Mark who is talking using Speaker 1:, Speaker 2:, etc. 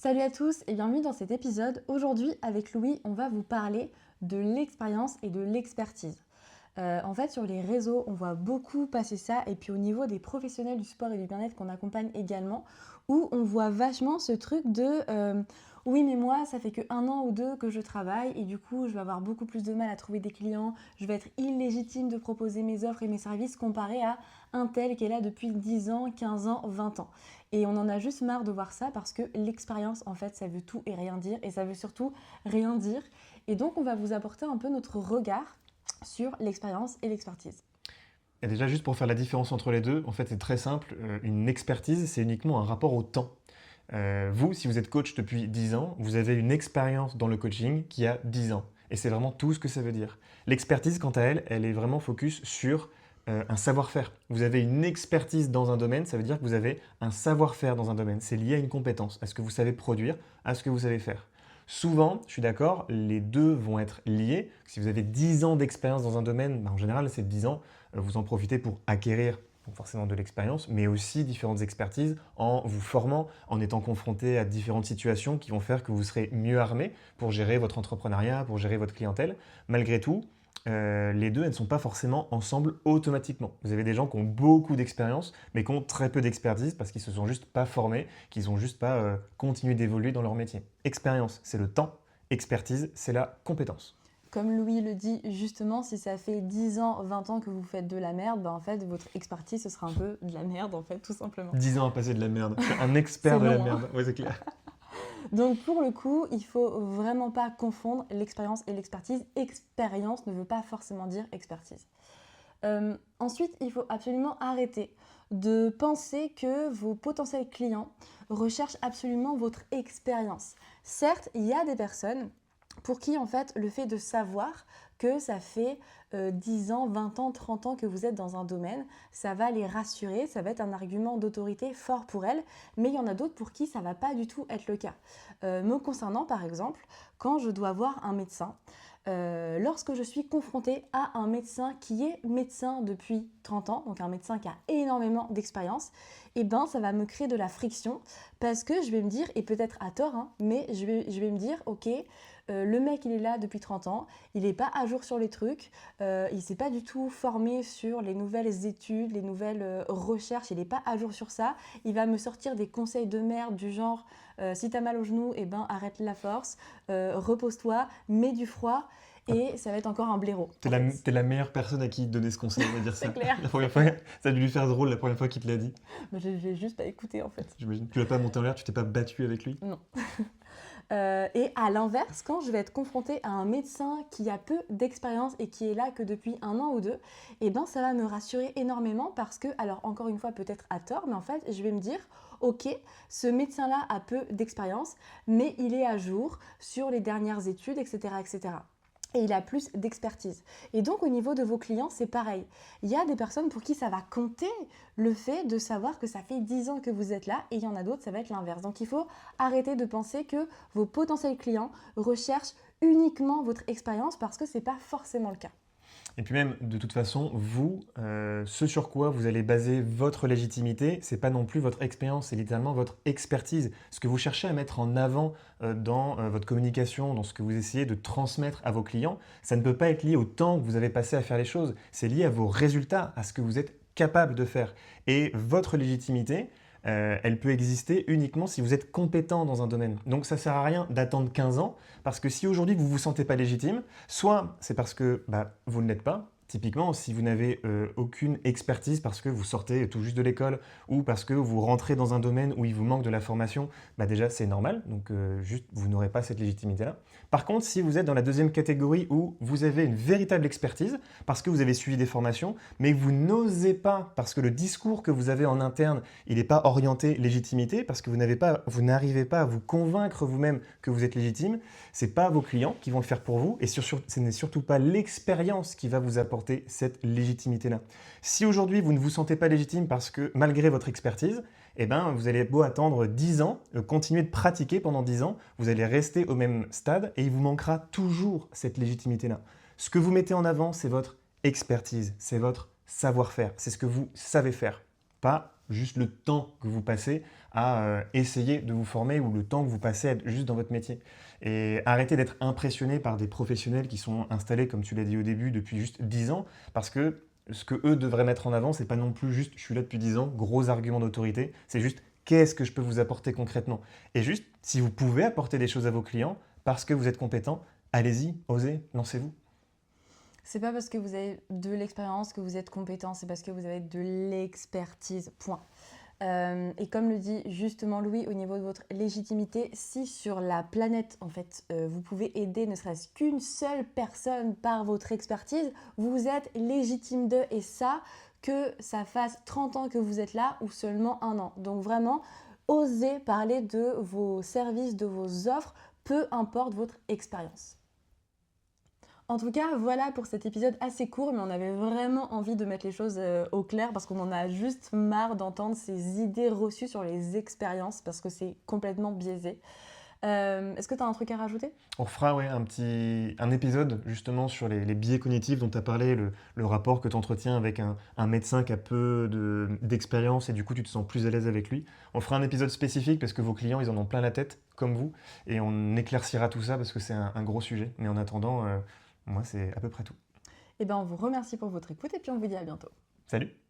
Speaker 1: Salut à tous et bienvenue dans cet épisode. Aujourd'hui, avec Louis, on va vous parler de l'expérience et de l'expertise. En fait, sur les réseaux, on voit beaucoup passer ça, et puis au niveau des professionnels du sport et du bien-être qu'on accompagne également, où on voit vachement ce truc de oui, mais moi, ça fait que 1 an ou 2 que je travaille, et du coup, je vais avoir beaucoup plus de mal à trouver des clients, je vais être illégitime de proposer mes offres et mes services comparé à un tel qui est là depuis 10 ans, 15 ans, 20 ans. Et on en a juste marre de voir ça parce que l'expérience, en fait, ça veut tout et rien dire, et ça veut surtout rien dire. Et donc, on va vous apporter un peu notre regard sur l'expérience et l'expertise.
Speaker 2: Et déjà, juste pour faire la différence entre les deux, en fait, c'est très simple. Une expertise, c'est uniquement un rapport au temps. Vous, si vous êtes coach depuis 10 ans, vous avez une expérience dans le coaching qui a 10 ans. Et c'est vraiment tout ce que ça veut dire. L'expertise, quant à elle, elle est vraiment focus sur un savoir-faire. Vous avez une expertise dans un domaine, ça veut dire que vous avez un savoir-faire dans un domaine. C'est lié à une compétence, à ce que vous savez produire, à ce que vous savez faire. Souvent, je suis d'accord, les deux vont être liés. Si vous avez 10 ans d'expérience dans un domaine, en général, ces 10 ans, vous en profitez pour acquérir forcément de l'expérience, mais aussi différentes expertises en vous formant, en étant confronté à différentes situations qui vont faire que vous serez mieux armé pour gérer votre entrepreneuriat, pour gérer votre clientèle. Malgré tout, les deux, elles ne sont pas forcément ensemble automatiquement. Vous avez des gens qui ont beaucoup d'expérience, mais qui ont très peu d'expertise parce qu'ils ne se sont juste pas formés, qu'ils n'ont juste pas continué d'évoluer dans leur métier. Expérience, c'est le temps. Expertise, c'est la compétence.
Speaker 1: Comme Louis le dit justement, si ça fait 10 ans, 20 ans que vous faites de la merde, en fait, votre expertise, ce sera un peu de la merde, en fait, tout simplement.
Speaker 2: 10 ans à passer de la merde. Je suis un expert
Speaker 1: C'est
Speaker 2: de la
Speaker 1: long, hein.
Speaker 2: merde. Oui, c'est clair.
Speaker 1: Donc, pour le coup, il faut vraiment pas confondre l'expérience et l'expertise. Expérience ne veut pas forcément dire expertise. Ensuite, il faut absolument arrêter de penser que vos potentiels clients recherchent absolument votre expérience. Certes, il y a des personnes pour qui, en fait, le fait de savoir que ça fait 10 ans, 20 ans, 30 ans que vous êtes dans un domaine, ça va les rassurer, ça va être un argument d'autorité fort pour elles, mais il y en a d'autres pour qui ça ne va pas du tout être le cas. Me concernant, par exemple, quand je dois voir un médecin, lorsque je suis confrontée à un médecin qui est médecin depuis 30 ans, donc un médecin qui a énormément d'expérience, et ben ça va me créer de la friction parce que je vais me dire, et peut-être à tort, hein, mais je vais me dire, ok, le mec il est là depuis 30 ans, il n'est pas à jour sur les trucs, il ne s'est pas du tout formé sur les nouvelles études, les nouvelles recherches, il n'est pas à jour sur ça, il va me sortir des conseils de merde du genre si t'as mal au genou, eh ben arrête la force, repose-toi, mets du froid, et ça va être encore un blaireau.
Speaker 2: T'es la meilleure personne à qui donner ce conseil, on va dire ça.
Speaker 1: C'est clair.
Speaker 2: La première fois, ça a dû lui faire drôle la première fois qu'il te l'a dit.
Speaker 1: Mais je l'ai juste pas écouté en fait.
Speaker 2: J'imagine. Tu l'as pas monté en l'air, tu t'es pas battu avec lui.
Speaker 1: Non. Et à l'inverse, quand je vais être confrontée à un médecin qui a peu d'expérience et qui est là que depuis 1 an ou 2, eh ben ça va me rassurer énormément parce que, alors encore une fois peut-être à tort, mais en fait je vais me dire, ok, ce médecin-là a peu d'expérience, mais il est à jour sur les dernières études, etc., etc. Et il a plus d'expertise. Et donc au niveau de vos clients, c'est pareil. Il y a des personnes pour qui ça va compter le fait de savoir que ça fait 10 ans que vous êtes là, et il y en a d'autres, ça va être l'inverse. Donc il faut arrêter de penser que vos potentiels clients recherchent uniquement votre expérience parce que ce n'est pas forcément le cas.
Speaker 2: Et puis même, de toute façon, vous, ce sur quoi vous allez baser votre légitimité, c'est pas non plus votre expérience, c'est littéralement votre expertise. Ce que vous cherchez à mettre en avant dans votre communication, dans ce que vous essayez de transmettre à vos clients, ça ne peut pas être lié au temps que vous avez passé à faire les choses. C'est lié à vos résultats, à ce que vous êtes capable de faire. Et votre légitimité, elle peut exister uniquement si vous êtes compétent dans un domaine. Donc ça ne sert à rien d'attendre 15 ans, parce que si aujourd'hui vous ne vous sentez pas légitime, soit c'est parce que vous ne l'êtes pas. Typiquement, si vous n'avez aucune expertise parce que vous sortez tout juste de l'école ou parce que vous rentrez dans un domaine où il vous manque de la formation, déjà c'est normal, donc juste vous n'aurez pas cette légitimité-là. Par contre, si vous êtes dans la deuxième catégorie où vous avez une véritable expertise parce que vous avez suivi des formations, mais que vous n'osez pas parce que le discours que vous avez en interne, il n'est pas orienté légitimité, parce que vous n'arrivez pas à vous convaincre vous-même que vous êtes légitime, ce n'est pas vos clients qui vont le faire pour vous, et ce n'est surtout pas l'expérience qui va vous apporter cette légitimité-là. Si aujourd'hui vous ne vous sentez pas légitime parce que malgré votre expertise, vous allez beau attendre 10 ans, continuer de pratiquer pendant 10 ans, vous allez rester au même stade et il vous manquera toujours cette légitimité-là. Ce que vous mettez en avant, c'est votre expertise, c'est votre savoir-faire, c'est ce que vous savez faire, pas juste le temps que vous passez à essayer de vous former ou le temps que vous passez à être juste dans votre métier. Et arrêtez d'être impressionné par des professionnels qui sont installés, comme tu l'as dit au début, depuis juste 10 ans, parce que ce que eux devraient mettre en avant, c'est pas non plus juste je suis là depuis 10 ans, gros argument d'autorité, c'est juste qu'est-ce que je peux vous apporter concrètement. Et juste, si vous pouvez apporter des choses à vos clients parce que vous êtes compétent, allez-y, osez, lancez-vous.
Speaker 1: C'est pas parce que vous avez de l'expérience que vous êtes compétent, c'est parce que vous avez de l'expertise. Point. Et comme le dit justement Louis, au niveau de votre légitimité, si sur la planète, en fait, vous pouvez aider ne serait-ce qu'une seule personne par votre expertise, vous êtes légitime d'eux. Et ça, que ça fasse 30 ans que vous êtes là ou seulement 1 an. Donc vraiment, osez parler de vos services, de vos offres, peu importe votre expérience. En tout cas, voilà pour cet épisode assez court, mais on avait vraiment envie de mettre les choses au clair parce qu'on en a juste marre d'entendre ces idées reçues sur les expériences parce que c'est complètement biaisé. Est-ce que tu as un truc à rajouter?
Speaker 2: On fera ouais, un épisode justement sur les biais cognitifs dont tu as parlé, le rapport que tu entretiens avec un médecin qui a peu d'expérience et du coup tu te sens plus à l'aise avec lui. On fera un épisode spécifique parce que vos clients ils en ont plein la tête comme vous et on éclaircira tout ça parce que c'est un gros sujet. Mais en attendant, moi c'est à peu près tout.
Speaker 1: Eh bien, on vous remercie pour votre écoute et puis on vous dit à bientôt.
Speaker 2: Salut!